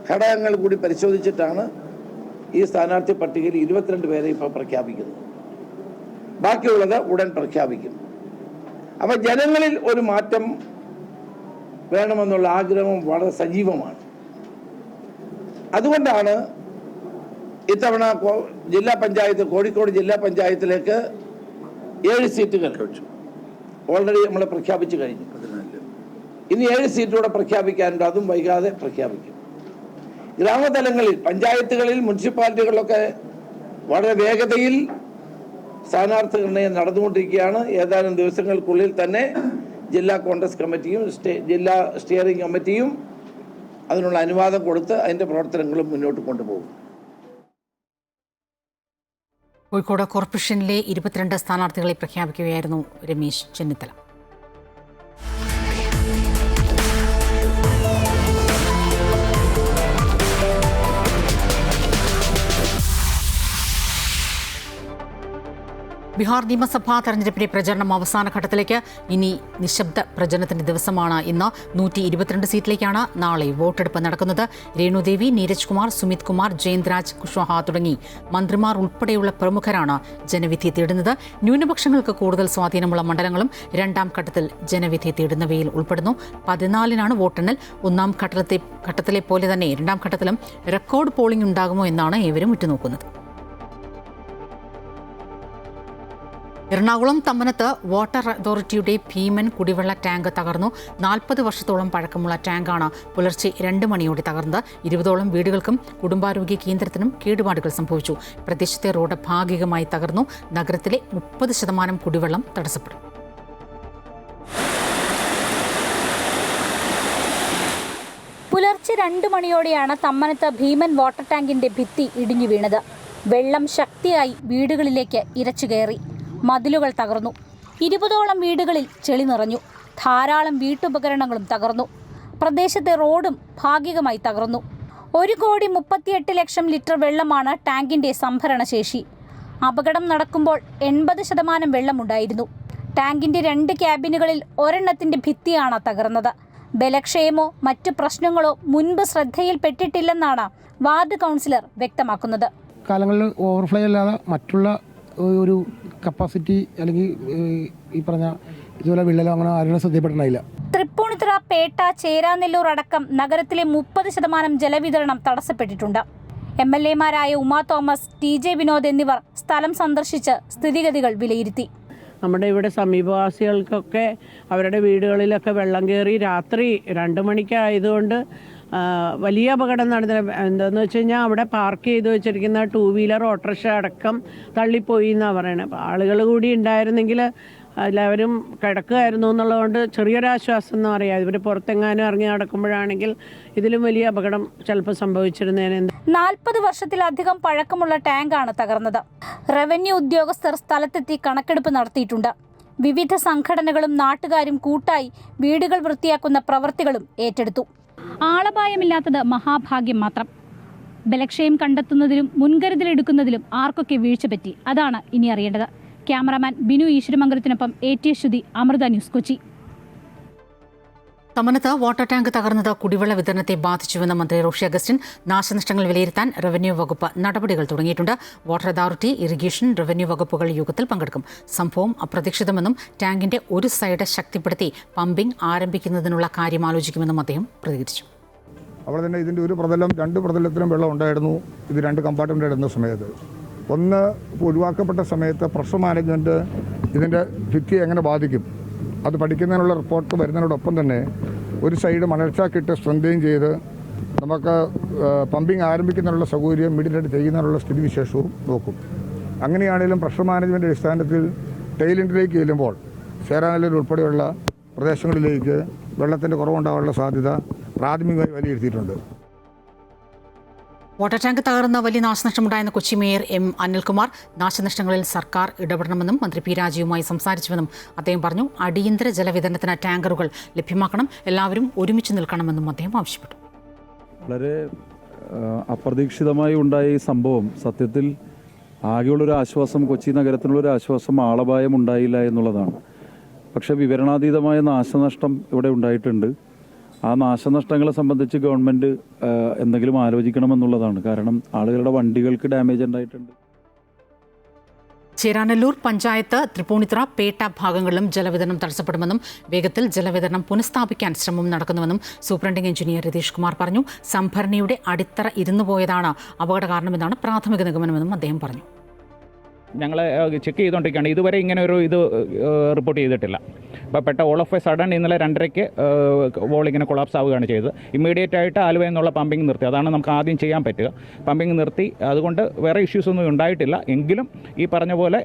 ഘടകങ്ങൾ കൂടി പരിശോധിച്ചിട്ടാണ് ഈ സ്ഥാനാർത്ഥി പട്ടികയിൽ 22 പേരെ ഇപ്പോൾ പ്രഖ്യാപിക്കുന്നത്. ബാക്കിയുള്ളത് ഉടൻ പ്രഖ്യാപിക്കും. അപ്പം ജനങ്ങളിൽ ഒരു മാറ്റം വേണമെന്നുള്ള ആഗ്രഹം വളരെ സജീവമാണ്. അതുകൊണ്ടാണ് ഇത്തവണ ജില്ലാ പഞ്ചായത്ത് കോഴിക്കോട് ജില്ലാ പഞ്ചായത്തിലേക്ക് 7 സീറ്റുകൾ ഓൾറെഡി നമ്മൾ പ്രഖ്യാപിച്ചു കഴിഞ്ഞു. ഇനി 7 സീറ്റൂടെ പ്രഖ്യാപിക്കാനുണ്ട്. അതും വൈകാതെ പ്രഖ്യാപിക്കും. ഗ്രാമതലങ്ങളിൽ, പഞ്ചായത്തുകളിൽ, മുനിസിപ്പാലിറ്റികളിലൊക്കെ വളരെ വേഗതയിൽ സ്ഥാനാർത്ഥി നിർണയം നടന്നുകൊണ്ടിരിക്കുകയാണ്. ഏതാനും ദിവസങ്ങൾക്കുള്ളിൽ തന്നെ ജില്ലാ കോൺഗ്രസ് കമ്മിറ്റിയും ജില്ലാ സ്റ്റിയറിംഗ് കമ്മിറ്റിയും അതിനുള്ള അനുവാദം കൊടുത്ത് അതിൻ്റെ പ്രവർത്തനങ്ങളും മുന്നോട്ട് കൊണ്ടുപോകും. കോഴിക്കോട് കോർപ്പറേഷനിലെ 22 സ്ഥാനാർത്ഥികളെ പ്രഖ്യാപിക്കുകയായിരുന്നു രമേശ് ചെന്നിത്തല. ബീഹാർ നിയമസഭാ തെരഞ്ഞെടുപ്പിന്റെ പ്രചരണം അവസാന ഘട്ടത്തിലേക്ക്. ഇനി നിശബ്ദ പ്രചരണത്തിന്റെ ദിവസമാണ് ഇന്ന്. 122 സീറ്റിലേക്കാണ് നാളെ വോട്ടെടുപ്പ് നടക്കുന്നത്. രേണുദേവി, നീരജ് കുമാർ, സുമിത് കുമാർ, ജയന്ത്രാജ് കുഷ്വാഹ തുടങ്ങി മന്ത്രിമാർ ഉൾപ്പെടെയുള്ള പ്രമുഖരാണ് ജനവിധി തേടുന്നത്. ന്യൂനപക്ഷങ്ങൾക്ക് കൂടുതൽ സ്വാധീനമുള്ള മണ്ഡലങ്ങളും രണ്ടാം ഘട്ടത്തിൽ ജനവിധി തേടുന്നവയിൽ ഉൾപ്പെടുന്നു. 14-നാണ് വോട്ടെണ്ണൽ. ഒന്നാം ഘട്ടത്തിലെ പോലെ തന്നെ രണ്ടാം ഘട്ടത്തിലും റെക്കോർഡ് പോളിംഗ് ഉണ്ടാകുമോ എന്നാണ് ഏവരും ഉറ്റുനോക്കുന്നത്. എറണാകുളം തമ്മനത്ത് വാട്ടർ അതോറിറ്റിയുടെ ഭീമൻ കുടിവെള്ള ടാങ്ക് തകർന്നു. 40 വർഷത്തോളം പഴക്കമുള്ള ടാങ്കാണ് പുലർച്ചെ 2 മണിയോടെ തകർന്നത്. 20ഓളം വീടുകൾക്കും കുടുംബാരോഗ്യ കേന്ദ്രത്തിനും കേടുപാടുകൾ സംഭവിച്ചു. പ്രദേശത്തെ റോഡ് ഭാഗികമായി തകർന്നു. നഗരത്തിലെ 30% കുടിവെള്ളം തടസ്സപ്പെടും. പുലർച്ചെ 2 മണിയോടെയാണ് തമ്മനത്ത് ഭീമൻ വാട്ടർ ടാങ്കിന്റെ ഭിത്തി ഇടിഞ്ഞു വീണത്. വെള്ളം ശക്തിയായി വീടുകളിലേക്ക് ഇരച്ചു കയറി. മതിലുകൾ തകർന്നു. 20ഓളം വീടുകളിൽ ചെളി നിറഞ്ഞു. ധാരാളം വീട്ടുപകരണങ്ങളും തകർന്നു. പ്രദേശത്തെ റോഡും ഭാഗികമായി തകർന്നു. 1,38,00,000 ലിറ്റർ വെള്ളമാണ് ടാങ്കിന്റെ സംഭരണശേഷി. അപകടം നടക്കുമ്പോൾ 80% വെള്ളമുണ്ടായിരുന്നു. ടാങ്കിന്റെ 2 ക്യാബിനുകളിൽ ഒരെണ്ണത്തിന്റെ ഭിത്തിയാണ് തകർന്നത്. ബലക്ഷയമോ മറ്റു പ്രശ്നങ്ങളോ മുൻപ് ശ്രദ്ധയിൽപ്പെട്ടിട്ടില്ലെന്നാണ് വാർഡ് കൗൺസിലർ വ്യക്തമാക്കുന്നത്. കാലങ്ങളിൽ ഓവർഫ്ലോ അല്ലാതെ മറ്റുള്ള ഒരു കപ്പാസിറ്റി അല്ലെങ്കിൽ ഈ പറഞ്ഞ ഇതുപോലെ വിള്ളലോ അങ്ങനെ ആരും ശ്രദ്ധപ്പെട്ടിട്ടില്ല. തൃപ്പൂണിത്തുറ, പേട്ട, ചേരാനെല്ലൂർ അടക്കം നഗരത്തിലെ 30% ജലവിതരണം തടസ്സപ്പെട്ടിട്ടുണ്ട്. MLA-മാരായ ഉമാ തോമസ്, TJ വിനോദ് എന്നിവർ സ്ഥലം സന്ദർശിച്ച് സ്ഥിതിഗതികൾ വിലയിരുത്തി. നമ്മുടെ ഇവിടെ സമീപവാസികൾക്കൊക്കെ അവരുടെ വീടുകളിലൊക്കെ വെള്ളം കയറി. രാത്രി 2 മണിക്കായതുകൊണ്ട് വലിയ അപകടം നടന്നത്. എന്താണെന്ന് വെച്ച് കഴിഞ്ഞാൽ അവിടെ പാർക്ക് ചെയ്ത് വെച്ചിരിക്കുന്ന 2 വീലർ ഓട്ടോറിക്ഷ അടക്കം തള്ളിപ്പോയി എന്നാണ് പറയണത്. അപ്പോൾ ആളുകൾ കൂടി ഉണ്ടായിരുന്നെങ്കിൽ എല്ലാവരും കിടക്കുകയായിരുന്നു എന്നുള്ളതുകൊണ്ട് ചെറിയൊരാശ്വാസം എന്ന് പറയാം. ഇവർ പുറത്തെങ്ങാനും ഇറങ്ങി നടക്കുമ്പോഴാണെങ്കിൽ ഇതിലും വലിയ അപകടം ചിലപ്പോൾ സംഭവിച്ചിരുന്നേനെ. 40 വർഷത്തിലധികം പഴക്കമുള്ള ടാങ്കാണ് തകർന്നത്. റവന്യൂ ഉദ്യോഗസ്ഥർ സ്ഥലത്തെത്തി കണക്കെടുപ്പ് നടത്തിയിട്ടുണ്ട്. വിവിധ സംഘടനകളും നാട്ടുകാരും കൂട്ടായി വീടുകൾ വൃത്തിയാക്കുന്ന പ്രവൃത്തികളും ഏറ്റെടുത്തു. ആളപായമില്ലാത്തത് മഹാഭാഗ്യം മാത്രം. ബലക്ഷയം കണ്ടെത്തുന്നതിലും മുൻകരുതലെടുക്കുന്നതിലും ആർക്കൊക്കെ വീഴ്ച പറ്റി, അതാണ് ഇനി അറിയേണ്ടത്. ക്യാമറാമാൻ ബിനു ഈശ്വരമംഗലത്തിനൊപ്പം AT ശ്രുതി, അമൃത ന്യൂസ്, കൊച്ചി. തമനത്ത് വാട്ടർ ടാങ്ക് തകർന്നത് കുടിവെള്ള വിതരണത്തെ ബാധിച്ചുവെന്ന് മന്ത്രി റോഷി അഗസ്റ്റിൻ. നാശനഷ്ടങ്ങൾ വിലയിരുത്താൻ റവന്യൂ വകുപ്പ് നടപടികൾ തുടങ്ങിയിട്ടുണ്ട്. വാട്ടർ അതോറിറ്റി, ഇറിഗേഷൻ, റവന്യൂ വകുപ്പുകൾ യോഗത്തിൽ പങ്കെടുക്കും. സംഭവം അപ്രതീക്ഷിതമെന്നും ടാങ്കിന്റെ ഒരു സൈഡ് ശക്തിപ്പെടുത്തി പമ്പിംഗ് ആരംഭിക്കുന്നതിനുള്ള കാര്യം ആലോചിക്കുമെന്നും അദ്ദേഹം പ്രതികരിച്ചു. അവിടെ തന്നെ ഇതിൻ്റെ ഒരു പ്രതലം 2 പ്രതലത്തിലും വെള്ളം ഉണ്ടായിരുന്നു. ഇത് 2 കമ്പാർട്ട്മെൻ്റ് ഇടുന്ന സമയത്ത് ഒന്ന് ഒഴിവാക്കപ്പെട്ട സമയത്ത് പ്രഷർ മാനേജ്മെൻറ്റ് ഇതിൻ്റെ ഭിത്തി എങ്ങനെ ബാധിക്കും അത് പഠിക്കുന്നതിനുള്ള റിപ്പോർട്ട് വരുന്നതിനോടൊപ്പം തന്നെ ഒരു സൈഡ് മണൽച്ചാക്കിട്ട് സ്ട്രെങ്തൻ ചെയ്ത് നമുക്ക് പമ്പിംഗ് ആരംഭിക്കുന്നതിനുള്ള സൗകര്യം ഇമ്മീഡിയറ്റായിട്ട് ചെയ്യുന്നതിനുള്ള സ്ഥിതിവിശേഷവും നോക്കും. അങ്ങനെയാണെങ്കിലും പ്രഷർ മാനേജ്മെൻറ്റ് അടിസ്ഥാനത്തിൽ ടൈലൻഡിലേക്ക് ചെല്ലുമ്പോൾ ചേരാനല്ലൂർ ഉൾപ്പെടെയുള്ള പ്രദേശങ്ങളിലേക്ക് വെള്ളത്തിൻ്റെ കുറവുണ്ടാകാനുള്ള സാധ്യത പ്രാഥമികമായി വിലയിരുത്തിയിട്ടുണ്ട്. വാട്ടർ ടാങ്ക് തകർന്ന വലിയ നാശനഷ്ടമുണ്ടായെന്ന് കൊച്ചി മേയർ എം അനിൽകുമാർ. നാശനഷ്ടങ്ങളിൽ സർക്കാർ ഇടപെടണമെന്നും മന്ത്രി പി രാജീവുമായി സംസാരിച്ചുവെന്നും അദ്ദേഹം പറഞ്ഞു. അടിയന്തര ജലവിതരണത്തിന് ടാങ്കറുകൾ ലഭ്യമാക്കണം, എല്ലാവരും ഒരുമിച്ച് നിൽക്കണമെന്നും അദ്ദേഹം ആവശ്യപ്പെട്ടു. വളരെ അപ്രതീക്ഷിതമായി ഉണ്ടായ ഈ സംഭവം സത്യത്തിൽ ആകെയുള്ളൊരു ആശ്വാസം, കൊച്ചി നഗരത്തിനുള്ളൊരു ആശ്വാസം ആളപായം ഉണ്ടായില്ല എന്നുള്ളതാണ്. പക്ഷേ വിവരണാതീതമായ നാശനഷ്ടം ഇവിടെ ഉണ്ടായിട്ടുണ്ട്. ആ നാശനഷ്ടങ്ങളെ സംബന്ധിച്ച് ഗവൺമെൻറ് എന്തെങ്കിലും ആലോചിക്കണമെന്നുള്ളതാണ്. കാരണം ആളുകളുടെ വണ്ടികൾക്ക് ഡാമേജ് ഉണ്ടായിട്ടുണ്ട്. ചേരാനല്ലൂർ പഞ്ചായത്ത്, തൃപ്പൂണിത്തുറ, പേട്ട ഭാഗങ്ങളിലും ജലവിതരണം തടസ്സപ്പെടുമെന്നും വേഗത്തിൽ ജലവിതരണം പുനഃസ്ഥാപിക്കാൻ ശ്രമം നടക്കുന്നുവെന്നും സൂപ്രണ്ടിംഗ് എഞ്ചിനീയർ രതീഷ് കുമാർ പറഞ്ഞു. സംഭരണിയുടെ അടിത്തറ ഇരുന്നുപോയതാണ് അപകട കാരണമെന്നാണ് പ്രാഥമിക നിഗമനമെന്നും അദ്ദേഹം പറഞ്ഞു. ഞങ്ങൾ ചെക്ക് ചെയ്തുകൊണ്ടിരിക്കുകയാണ്. ഇതുവരെ ഇങ്ങനെ ഒരു ഇത് റിപ്പോർട്ട് ചെയ്തിട്ടില്ല. അപ്പോൾ പെട്ട ഓൾ ഓഫ് എ സഡൻ ഇന്നലെ 2:30 വോൾ ഇങ്ങനെ കൊളാപ്സ് ആവുകയാണ് ചെയ്തത്. ഇമ്മീഡിയറ്റ് ആയിട്ട് ആലുവയിൽ നിന്നുള്ള പമ്പിംഗ് നിർത്തി. അതാണ് നമുക്ക് ആദ്യം ചെയ്യാൻ പറ്റുക. പമ്പിംഗ് നിർത്തി. അതുകൊണ്ട് വേറെ ഇഷ്യൂസ് ഒന്നും ഉണ്ടായിട്ടില്ല. എങ്കിലും ഈ പറഞ്ഞ പോലെ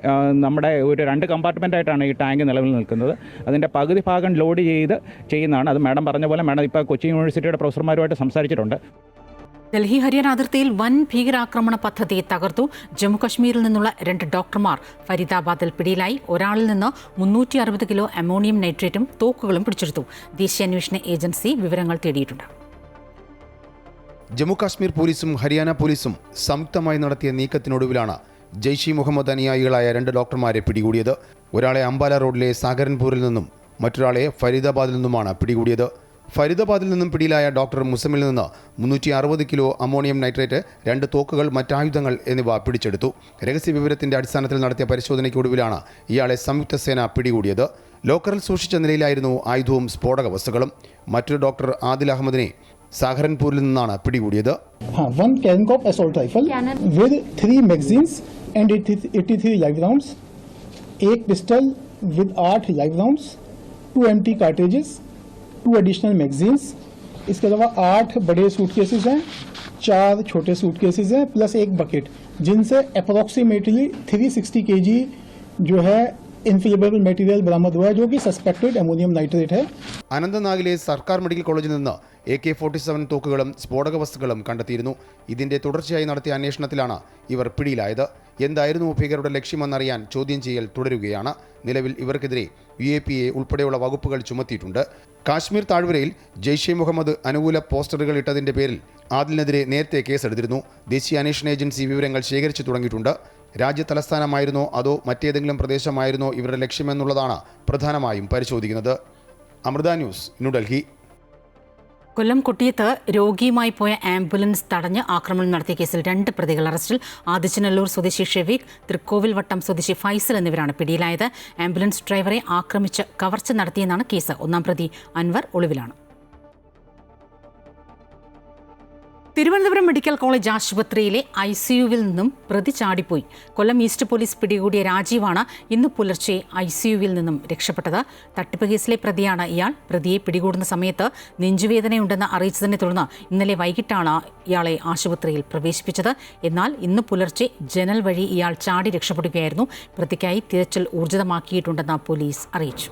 നമ്മുടെ ഒരു 2 കമ്പാർട്ട്മെൻറ്റായിട്ടാണ് ഈ ടാങ്ക് നിലവിൽ നിൽക്കുന്നത്. അതിൻ്റെ പകുതി ഭാഗം ലോഡ് ചെയ്ത് ചെയ്യുന്നതാണ്. അത് മാഡം പറഞ്ഞ പോലെ മാഡം ഇപ്പോൾ കൊച്ചി യൂണിവേഴ്സിറ്റിയുടെ പ്രൊഫസർമാരുമായിട്ട് സംസാരിച്ചിട്ടുണ്ട്. ഡൽഹി ഹരിയാന അതിർത്തിയിൽ വൻ ഭീകരാക്രമണ പദ്ധതി തകർത്തു. ജമ്മുകശ്മീരിൽ നിന്നുള്ള 2 ഡോക്ടർമാർ ഫരീദാബാദിൽ പിടിയിലായി. ഒരാളിൽ നിന്ന് 360 കിലോ അമോണിയം നൈട്രേറ്റും തോക്കുകളും പിടിച്ചെടുത്തു. ദേശീയ അന്വേഷണ ഏജൻസി വിവരങ്ങൾ തേടിയിട്ടുണ്ട്. ജമ്മുകാശ്മീർ പോലീസും ഹരിയാന പോലീസും സംയുക്തമായി നടത്തിയ നീക്കത്തിനൊടുവിലാണ് ജെയ്ഷ് ഇ മുഹമ്മദ് അനുയായികളായ 2 ഡോക്ടർമാരെ പിടികൂടിയത്. ഒരാളെ അംബാല റോഡിലെ സാഗരൻപൂരിൽ നിന്നും മറ്റൊരാളെ ഫരീദാബാദിൽ നിന്നുമാണ് പിടികൂടിയത്. ഫരീദാബാദിൽ നിന്നും പിടിയിലായ ഡോക്ടർ മുസമിൽ നിന്ന് 360 കിലോ അമോണിയം നൈട്രേറ്റ്, 2 തോക്കുകൾ, മറ്റായുധങ്ങൾ എന്നിവ പിടിച്ചെടുത്തു. രഹസ്യവിവരത്തിന്റെ അടിസ്ഥാനത്തിൽ നടത്തിയ പരിശോധനയ്ക്കൊടുവിലാണ് ഇയാളെ സംയുക്ത സേന പിടികൂടിയത്. ലോക്കറിൽ സൂക്ഷിച്ച നിലയിലായിരുന്നു ആയുധവും സ്ഫോടക വസ്തുക്കളും. മറ്റൊരു ഡോക്ടർ ആദിൽ അഹമ്മദിനെ സാഗരൻപൂരിൽ നിന്നാണ് പിടികൂടിയത്. 1 Carencop assault rifle with 3 magazines and 83 live rounds, 1 pistol with 8 live rounds, 2 empty cartridges, 2 additional magazines. इसके अलावा 8 बड़े सूटकेसेस हैं, 4 छोटे सूटकेसेस हैं, प्लस 1 बकेट, जिनसे अप्रोक्सीमेटली 360 kg जो है इनफ्लेमेबल मटेरियल बरामद हुआ है, जो कि सस्पेक्टेड अमोनियम नाइट्रेट है. അനന്തനാഗിലെ സർക്കാർ മെഡിക്കൽ കോളേജിൽ നിന്ന് AK-47 തോക്കുകളും സ്ഫോടക വസ്തുക്കളും കണ്ടെത്തിയിരുന്നു. ഇതിന്റെ തുടർച്ചയായി നടത്തിയ അന്വേഷണത്തിലാണ് ഇവർ പിടിയിലായത്. എന്തായിരുന്നു ഭീകരരുടെ ലക്ഷ്യമെന്നറിയാൻ ചോദ്യം ചെയ്യൽ തുടരുകയാണ്. നിലവിൽ ഇവർക്കെതിരെ UAPA ഉൾപ്പെടെയുള്ള വകുപ്പുകൾ ചുമത്തിയിട്ടുണ്ട്. കാശ്മീർ താഴ്വരയിൽ ജെയ്ഷെ മുഹമ്മദ് അനുകൂല പോസ്റ്ററുകൾ ഇട്ടതിന്റെ പേരിൽ ആദിലിനെതിരെ നേരത്തെ കേസെടുത്തിരുന്നു. ദേശീയ അന്വേഷണ ഏജൻസി വിവരങ്ങൾ ശേഖരിച്ചു തുടങ്ങിയിട്ടുണ്ട്. രാജ്യ തലസ്ഥാനമായിരുന്നോ അതോ മറ്റേതെങ്കിലും പ്രദേശമായിരുന്നോ ഇവരുടെ ലക്ഷ്യമെന്നുള്ളതാണ് പ്രധാനമായും പരിശോധിക്കുന്നത്. അമൃത ന്യൂസ്, ന്യൂഡൽഹി. കൊല്ലം കൊട്ടിയത്ത് രോഗിയുമായി പോയ ആംബുലൻസ് തടഞ്ഞ് ആക്രമണം നടത്തിയ കേസിൽ 2 പ്രതികൾ അറസ്റ്റിൽ. ആദിച്ചനല്ലൂർ സ്വദേശി ഷെഫീഖ്, തൃക്കോവിൽ വട്ടം സ്വദേശി ഫൈസൽ എന്നിവരാണ് പിടിയിലായത്. ആംബുലൻസ് ഡ്രൈവറെ ആക്രമിച്ച് കവർച്ച നടത്തിയെന്നാണ് കേസ്. 1-ാം പ്രതി അൻവർ ഒളിവിലാണ്. തിരുവനന്തപുരം മെഡിക്കൽ കോളേജ് ആശുപത്രിയിലെ ICUവിൽ നിന്നും പ്രതി ചാടിപ്പോയി. കൊല്ലം ഈസ്റ്റ് പോലീസ് പിടികൂടിയ രാജീവാണ് ഇന്ന് പുലർച്ചെ ICUവിൽ നിന്നും രക്ഷപ്പെട്ടത്. തട്ടിപ്പ് കേസിലെ പ്രതിയാണ് ഇയാൾ. പ്രതിയെ പിടികൂടുന്ന സമയത്ത് നെഞ്ചുവേദനയുണ്ടെന്ന് അറിയിച്ചതിനെ തുടർന്ന് ഇന്നലെ വൈകിട്ടാണ് ഇയാളെ ആശുപത്രിയിൽ പ്രവേശിപ്പിച്ചത്. എന്നാൽ ഇന്ന് പുലർച്ചെ ജനൽ വഴി ഇയാൾ ചാടി രക്ഷപ്പെടുകയായിരുന്നു. പ്രതിക്കായി തിരച്ചിൽ ഊർജിതമാക്കിയിട്ടുണ്ടെന്ന് പോലീസ് അറിയിച്ചു.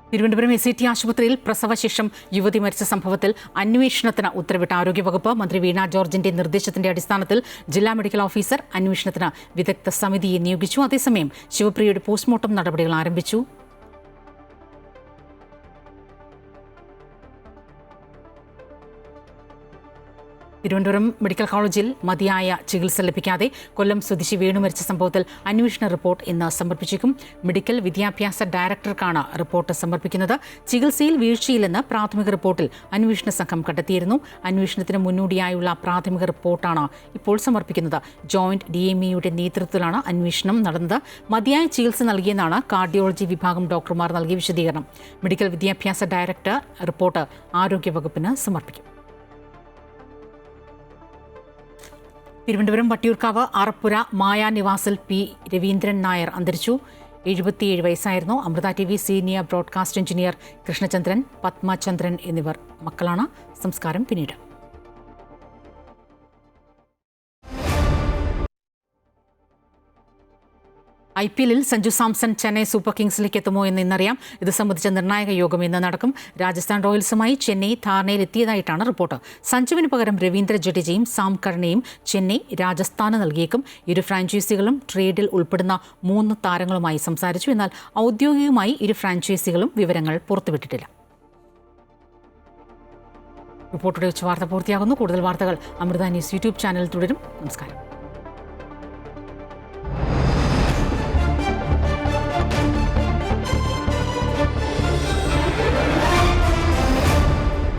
തിരുവനന്തപുരം SCT ആശുപത്രിയിൽ പ്രസവശേഷം യുവതി മരിച്ച സംഭവത്തിൽ അന്വേഷണത്തിന് ഉത്തരവിട്ട ആരോഗ്യവകുപ്പ്. മന്ത്രി വീണ ജോർജിന്റെ നിർദ്ദേശത്തിന്റെ അടിസ്ഥാനത്തിൽ ജില്ലാ മെഡിക്കൽ ഓഫീസർ അന്വേഷണത്തിന് വിദഗ്ധ സമിതിയെ നിയോഗിച്ചു. അതേസമയം ശിവപ്രിയയുടെ പോസ്റ്റ്മോർട്ടം നടപടികൾ ആരംഭിച്ചു. തിരുവനന്തപുരം മെഡിക്കൽ കോളേജിൽ മതിയായ ചികിത്സ ലഭിക്കാതെ കൊല്ലം സ്വദേശി വേണു മരിച്ച സംഭവത്തിൽ അന്വേഷണ റിപ്പോർട്ട് ഇന്ന് സമർപ്പിച്ചേക്കും. മെഡിക്കൽ വിദ്യാഭ്യാസ ഡയറക്ടർക്കാണ് റിപ്പോർട്ട് സമർപ്പിക്കുന്നത്. ചികിത്സയിൽ വീഴ്ചയില്ലെന്ന് പ്രാഥമിക റിപ്പോർട്ടിൽ അന്വേഷണ സംഘം കണ്ടെത്തിയിരുന്നു. അന്വേഷണത്തിന് മുന്നോടിയായുള്ള പ്രാഥമിക റിപ്പോർട്ടാണ് ഇപ്പോൾ സമർപ്പിക്കുന്നത്. ജോയിന്റ് DMEയുടെ നേതൃത്വത്തിലാണ് അന്വേഷണം നടന്നത്. മതിയായ ചികിത്സ നൽകിയെന്നാണ് കാർഡിയോളജി വിഭാഗം ഡോക്ടർമാർ നൽകിയ വിശദീകരണം. മെഡിക്കൽ വിദ്യാഭ്യാസ ഡയറക്ടർ റിപ്പോർട്ട് ആരോഗ്യവകുപ്പിന് സമർപ്പിക്കും. തിരുവനന്തപുരം വട്ടിയൂർക്കാവ് ആറപ്പുര മായാ നിവാസിൽ P. രവീന്ദ്രൻ നായർ അന്തരിച്ചു. 77 വയസ്സായിരുന്നു. Amrita TV senior broadcast engineer Krishnachandran, Padmachandran എന്നിവർ മക്കളാണ്. സംസ്കാരം പിന്നീട്. IPL-ൽ സഞ്ജു സാംസൺ ചെന്നൈ സൂപ്പർ കിങ്സിലേക്ക് എത്തുമോ എന്ന് ഇന്നറിയാം. ഇത് സംബന്ധിച്ച നിർണായക യോഗം ഇന്ന് നടക്കും. രാജസ്ഥാൻ റോയൽസുമായി ചെന്നൈ ധാരണയിലെത്തിയതായിട്ടാണ് റിപ്പോർട്ട്. സഞ്ജുവിന് പകരം രവീന്ദ്ര ജഡേജയും സാം കർണയും ചെന്നൈ രാജസ്ഥാന് നൽകിയേക്കും. ഇരു ഫ്രാഞ്ചൈസികളും ട്രേഡിൽ ഉൾപ്പെടുന്ന 3 താരങ്ങളുമായി സംസാരിച്ചു. എന്നാൽ ഔദ്യോഗികമായി ഇരു ഫ്രാഞ്ചൈസികളും വിവരങ്ങൾ പുറത്തുവിട്ടിട്ടില്ല. റിപ്പോർട്ടോടെ വാർത്ത പൂർത്തിയാകുന്നു. കൂടുതൽ വാർത്തകൾ അമൃത ന്യൂസ് യൂട്യൂബ് ചാനൽ തുടരും. നമസ്കാരം.